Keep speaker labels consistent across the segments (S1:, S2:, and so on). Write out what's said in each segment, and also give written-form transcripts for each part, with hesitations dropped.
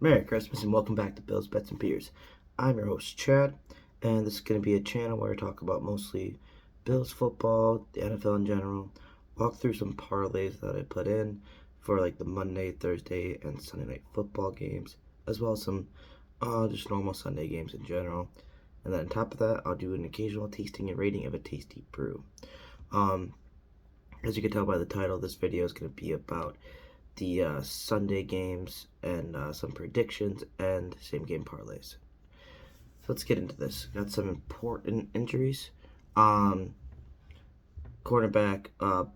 S1: Merry Christmas and welcome back to Bills, Bets, and Beers. I'm your host, Chad, and this is going to be a channel where I talk about mostly Bills football, the NFL in general, walk through some parlays that I put in for like the Monday, Thursday, and Sunday night football games, as well as some just normal Sunday games in general. And then on top of that, I'll do an occasional tasting and rating of a tasty brew. Um, as you can tell by the title, this video is going to be about the Sunday games and some predictions and same game parlays. So let's get into this. Got some important injuries. Cornerback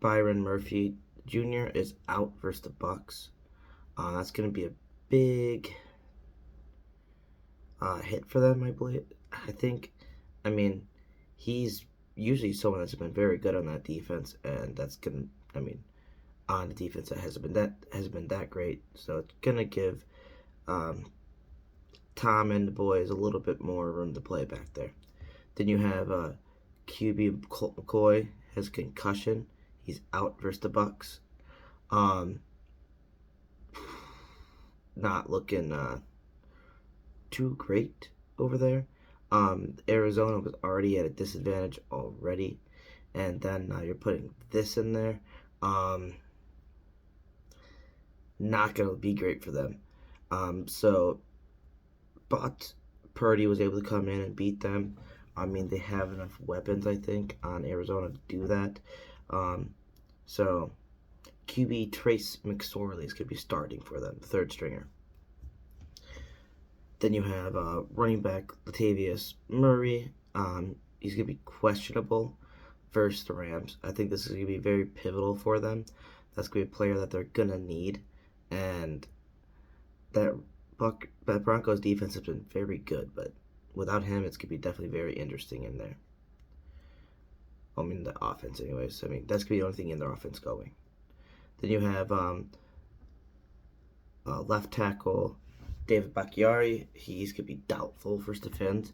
S1: Byron Murphy Jr. is out versus the Bucks. That's going to be a big hit for them, I believe. I think. I mean, he's usually someone that's been very good on that defense, and that's gonna. I mean, on the defense that hasn't been that great. So it's gonna give Tom and the boys a little bit more room to play back there. Then you have QB Colt McCoy has concussion. He's out versus the Bucks. Not looking too great over there. Arizona was already at a disadvantage already, and then you're putting this in there. Not going to be great for them. But Purdy was able to come in and beat them. I mean, they have enough weapons, I think, on Arizona to do that. So QB Trace McSorley is going to be starting for them, third stringer. Then you have running back Latavius Murray. He's going to be questionable versus the Rams. I think this is going to be very pivotal for them. That's going to be a player that they're going to need. And that Broncos defense has been very good, but without him, it's going to be definitely very interesting in there. I mean, the offense, anyways. I mean, that's going to be the only thing in their offense going. Then you have left tackle David Bakhtiari. He's going to be doubtful versus the phins.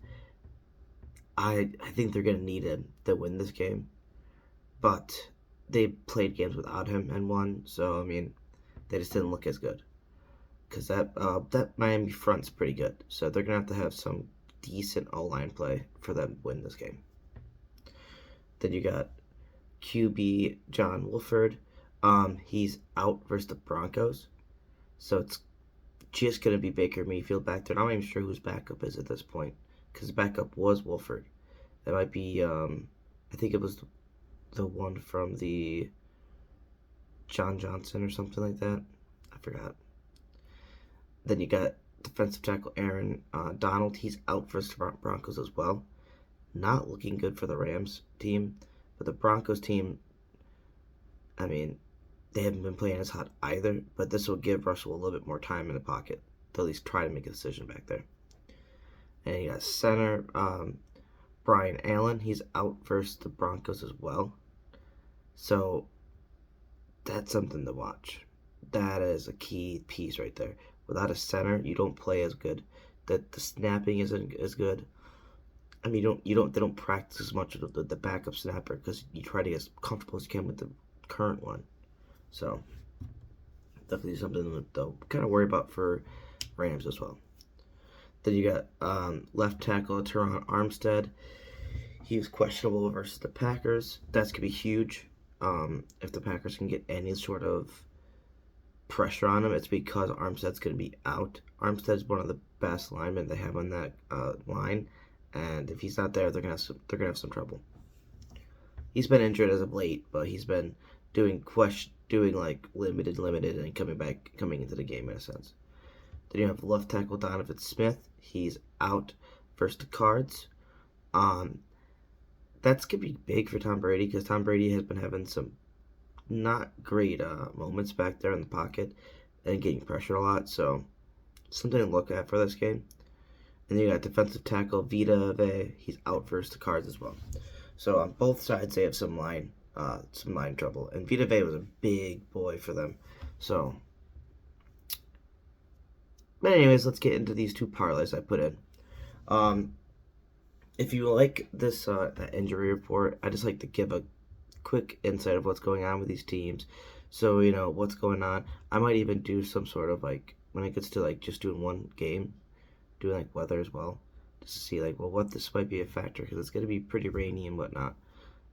S1: I think they're going to need him to win this game, but they played games without him and won, so, I mean, they just didn't look as good. Because that Miami front's pretty good. So they're going to have some decent O-line play for them to win this game. Then you got QB John Wolford. He's out versus the Broncos. So it's just going to be Baker Mayfield back there. I'm not even sure whose backup is at this point. Because the backup was Wolford. That might be, I think it was the one from the John Johnson or something like that. I forgot. Then you got defensive tackle Aaron Donald. He's out versus the Broncos as well. Not looking good for the Rams team. But the Broncos team, I mean, they haven't been playing as hot either. But this will give Russell a little bit more time in the pocket to at least try to make a decision back there. And you got center Brian Allen. He's out versus the Broncos as well. So that's something to watch. That is a key piece right there. Without a center, you don't play as good. The snapping isn't as good. I mean, they don't practice as much with the backup snapper because you try to get as comfortable as you can with the current one. So definitely something to kind of worry about for Rams as well. Then you got left tackle Teron Armstead. He was questionable versus the Packers. That's gonna be huge. If the Packers can get any sort of pressure on him, it's because Armstead's going to be out. Armstead's one of the best linemen they have on that line, and if he's not there, they're gonna have some trouble. He's been injured as of late, but he's been doing like limited, and coming into the game in a sense. Then you have left tackle Donovan Smith. He's out versus the Cards. That's gonna be big for Tom Brady because Tom Brady has been having some not great moments back there in the pocket and getting pressure a lot, so something to look at for this game. And then you got defensive tackle Vita Vea. He's out versus the Cards as well. So on both sides they have some line trouble, and Vita Vea was a big boy for them. So, but anyways, let's get into these two parlays I put in. If you like this injury report, I just like to give a quick insight of what's going on with these teams. So, what's going on. I might even do some sort of, when it gets to like just doing one game, doing like weather as well, just to see like, well, what this might be a factor because it's gonna be pretty rainy and whatnot.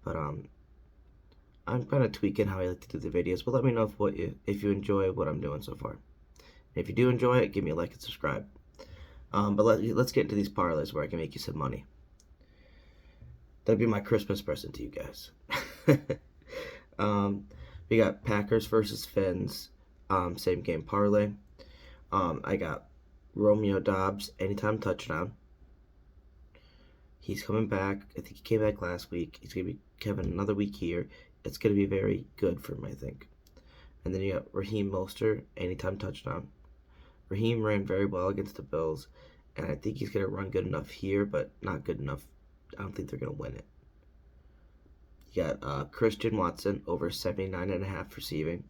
S1: But I'm kind of tweaking how I like to do the videos. But let me know if you enjoy what I'm doing so far. If you do enjoy it, give me a like and subscribe. But let's get into these parlays where I can make you some money. That'd be my Christmas present to you guys. We got Packers versus Phins, same game parlay. I got Romeo Dobbs anytime touchdown. He's coming back. I think he came back last week. He's gonna be having another week here. It's gonna be very good for him, I think. And then you got Raheem Mostert anytime touchdown. Raheem ran very well against the Bills, and I think he's gonna run good enough here, but not good enough. I don't think they're gonna win it. You got Christian Watson over 79.5 receiving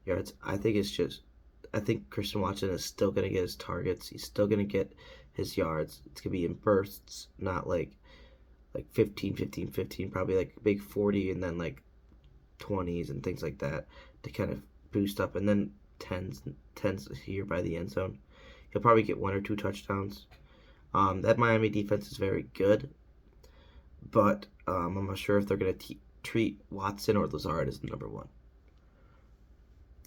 S1: yards. I think Christian Watson is still going to get his targets. He's still going to get his yards. It's going to be in bursts, not like 15, 15, 15, probably like big 40 and then like 20s and things like that to kind of boost up. And then 10s here by the end zone. He'll probably get 1 or 2 touchdowns. That Miami defense is very good, but I'm not sure if they're going to treat Watson or Lazard as the number one.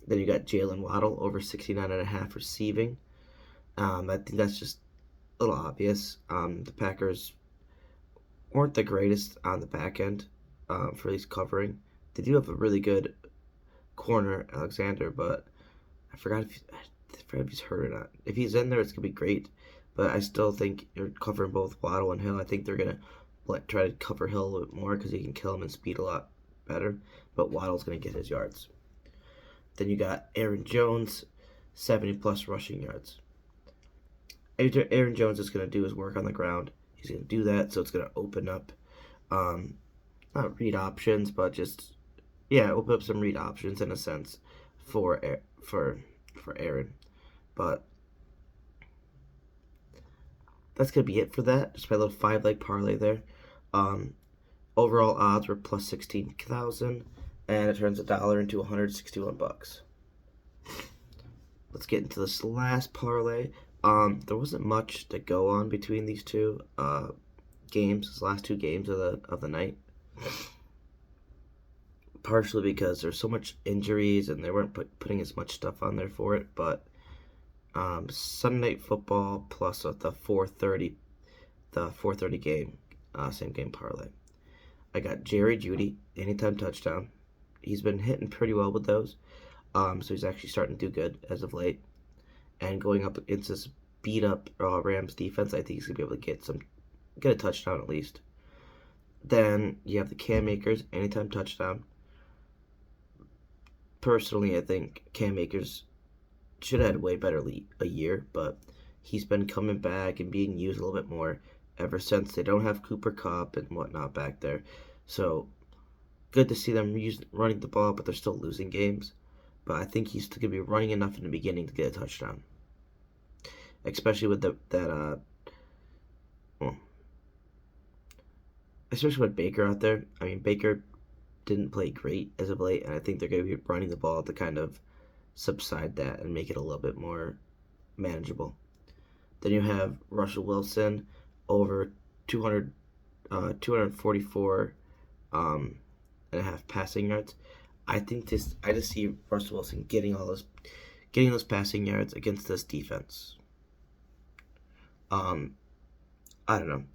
S1: Then you got Jalen Waddle over 69.5 receiving. I think that's just a little obvious. The Packers weren't the greatest on the back end for these covering. They do have a really good corner, Alexander, but I forgot if he's hurt or not. If he's in there, it's going to be great. But I still think you're covering both Waddle and Hill. I think they're going to try to cover Hill a little bit more because he can kill him and speed a lot better. But Waddle's going to get his yards. Then you got Aaron Jones, 70-plus rushing yards. Aaron Jones is going to do his work on the ground. He's going to do that, so it's going to open up, not read options, but just, open up some read options in a sense for Aaron. But that's going to be it for that. Just my little 5-leg parlay there. Overall odds were plus 16,000, and it turns $1 into $161. Let's get into this last parlay. There wasn't much to go on between these two games, these last 2 games of the night. Partially because there's so much injuries and they weren't putting as much stuff on there for it. But Sunday Night Football plus the 4:30 game, same game parlay. I got Jerry Jeudy anytime touchdown. He's been hitting pretty well with those, so he's actually starting to do good as of late. And going up against this beat up Rams defense, I think he's gonna be able to get a touchdown at least. Then you have the Cam Akers anytime touchdown. Personally, I think Cam Akers should have had way better a year, but he's been coming back and being used a little bit more ever since. They don't have Cooper Kupp and whatnot back there, so good to see them running the ball, but they're still losing games. But I think he's going to be running enough in the beginning to get a touchdown, especially with especially with Baker out there. I mean, Baker didn't play great as of late, and I think they're going to be running the ball to kind of subside that and make it a little bit more manageable. Then you have Russell Wilson over 244 and a half passing yards. I just see Russell Wilson getting those passing yards against this defense. I don't know.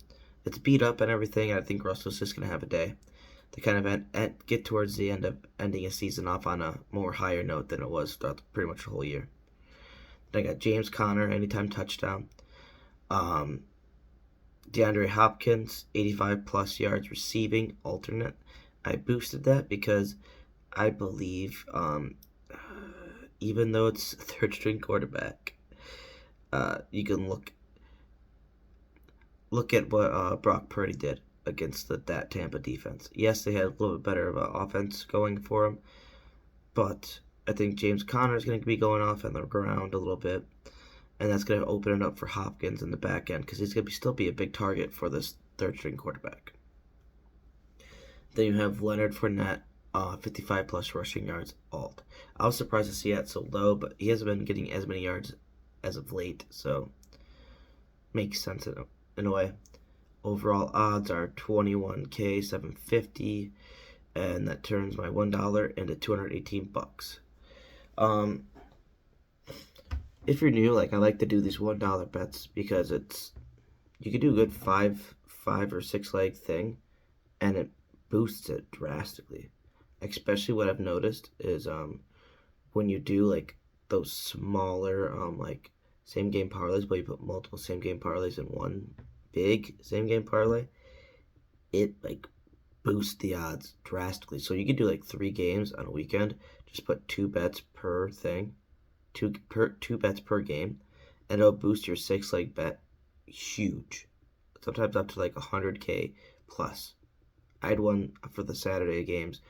S1: It's beat up and everything. I think Russell's just gonna have a day to kind of get towards the end of ending a season off on a more higher note than it was throughout pretty much the whole year. Then I got James Conner anytime touchdown. DeAndre Hopkins 85 plus yards receiving alternate. I boosted that because I believe, even though it's third string quarterback, you can look at what Brock Purdy did against that Tampa defense. Yes, they had a little bit better of an offense going for them, but I think James Conner is going to be going off on the ground a little bit, and that's going to open it up for Hopkins in the back end because he's going to still be a big target for this third string quarterback. Then you have Leonard Fournette, 55 plus rushing yards alt. I was surprised to see that so low, but he hasn't been getting as many yards as of late, so makes sense in a way. Overall odds are 21K 750, and that turns my $1 into 218 bucks. If you're new, like I like to do these $1 bets because you can do a good five or six leg thing, and it boosts it drastically. Especially what I've noticed is when you do like those smaller like same game parlays, but you put multiple same game parlays in one big same game parlay, it like boosts the odds drastically. So you could do like 3 games on a weekend, just put 2 bets per thing, two bets per game, and it'll boost your 6 leg bet huge. Sometimes up to like 100K plus. I had one for the Saturday games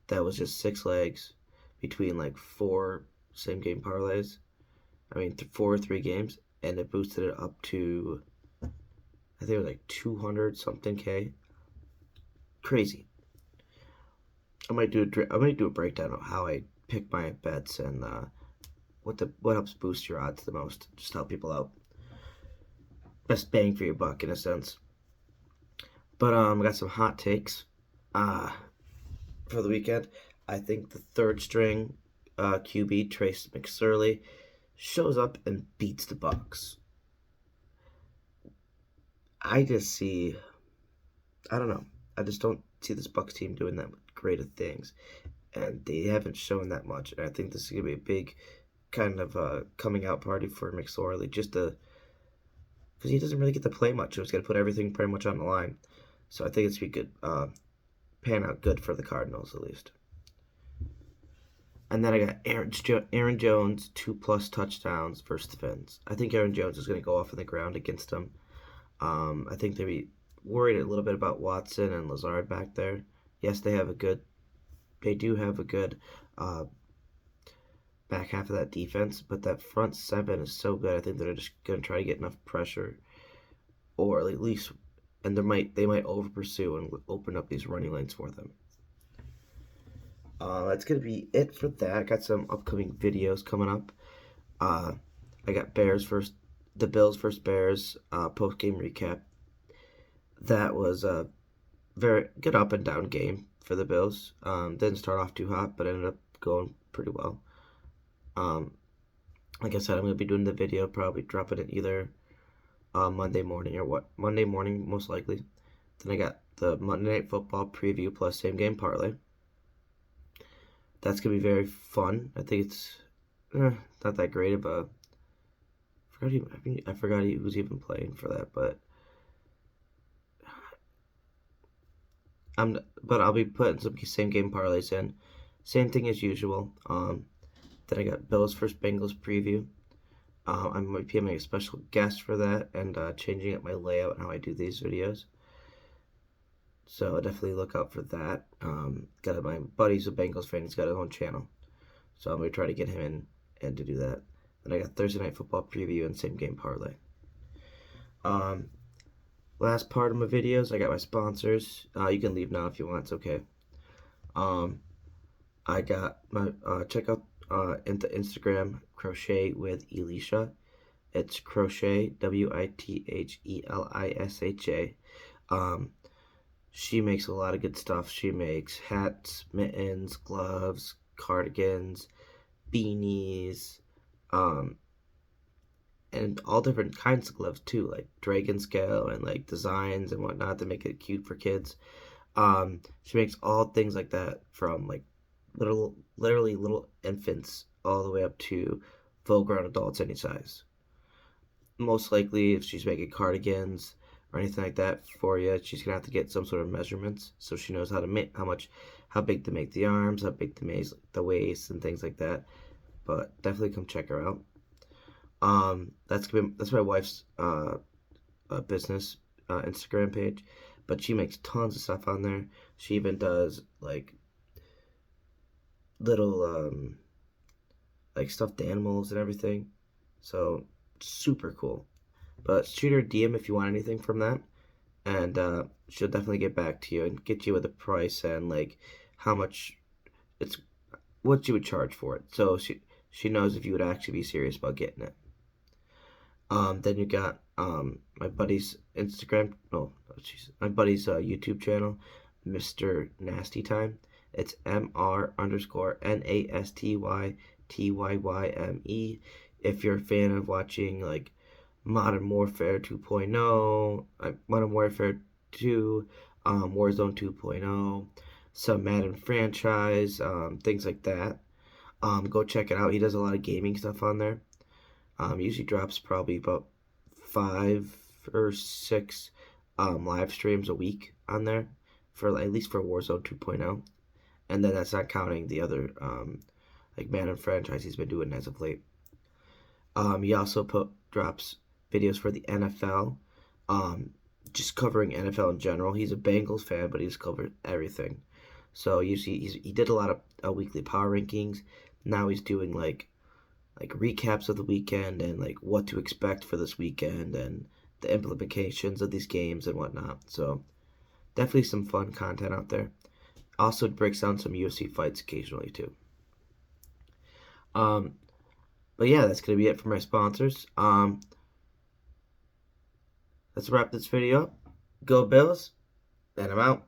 S1: that was just 6 legs between like 4 same game parlays. I mean, 4 or 3 games, and it boosted it up to, I think it was like 200 something K. Crazy. I might do a breakdown of how I pick my bets and what helps boost your odds the most. Just help people out. Best bang for your buck in a sense. But I got some hot takes for the weekend. I think the third string QB Trace McSorley shows up and beats the Bucks. I don't know. I just don't see this Bucks team doing that great of things, and they haven't shown that much. And I think this is gonna be a big kind of coming out party for McSorley, just because he doesn't really get to play much. He's got to put everything pretty much on the line. So I think it's be good, pan out good for the Cardinals at least. And then I got Aaron Jones 2+ touchdowns versus the Phins. I think Aaron Jones is going to go off on the ground against them. I think they'd be worried a little bit about Watson and Lazard back there. Yes, they do have a good back half of that defense, but that front 7 is so good. I think they're just going to try to get enough pressure, or at least, and they might over pursue and open up these running lanes for them. That's going to be it for that. I got some upcoming videos coming up. I got the Bills versus Bears post-game recap. That was a very good up and down game for the Bills. Didn't start off too hot, but ended up going pretty well. Like I said, I'm going to be doing the video, probably dropping it either Monday morning most likely. Then I got the Monday Night Football preview plus same game parlay. That's going to be very fun. I think it's not that great of a... I forgot he was even playing for that, but I'll be putting some same game parlays in. Same thing as usual. Then I got Bills versus Bengals preview. I might be having a special guest for that and changing up my layout and how I do these videos. So definitely look out for that. Got my buddy's a Bengals fan. He's got his own channel. So I'm going to try to get him in to do that. Then I got Thursday Night Football preview and same game parlay. Last part of my videos, I got my sponsors. You can leave now if you want. It's okay. I got my check out into Instagram Crochet with Elisha. It's Crochet WITHELISHA. She makes a lot of good stuff. She makes hats, mittens, gloves, cardigans, beanies, and all different kinds of gloves too, like dragon scale and like designs and whatnot to make it cute for kids. She makes all things like that, from like literally little infants all the way up to full-grown adults any size. Most likely, if she's making cardigans or anything like that for you, she's gonna have to get some sort of measurements so she knows how big to make the arms, how big to make the waist, and things like that. But definitely come check her out. That's my wife's business Instagram page, but she makes tons of stuff on there. She even does like little like stuffed animals and everything, so super cool. But shoot her a DM if you want anything from that, and she'll definitely get back to you and get you with a price and like how much what you would charge for it, so she knows if you would actually be serious about getting it. Then you got my buddy's Instagram. Oh, jeez, my buddy's YouTube channel, Mr. Nasty Time. It's MR_NASTYTYYME. If you're a fan of watching like Modern Warfare 2.0, Modern Warfare 2, Warzone 2.0, some Madden franchise, things like that. Go check it out. He does a lot of gaming stuff on there. Usually drops probably about 5 or 6 live streams a week on there for at least for Warzone 2.0, and then that's not counting the other like Madden franchise he's been doing as of late. He also drops videos for the NFL, just covering NFL in general. He's a Bengals fan, but he's covered everything. So usually he did a lot of weekly power rankings. Now he's doing like recaps of the weekend and like what to expect for this weekend and the implications of these games and whatnot. So definitely some fun content out there. Also breaks down some UFC fights occasionally too. Um, but yeah, that's gonna be it for my sponsors. Let's wrap this video up. Go Bills, and I'm out.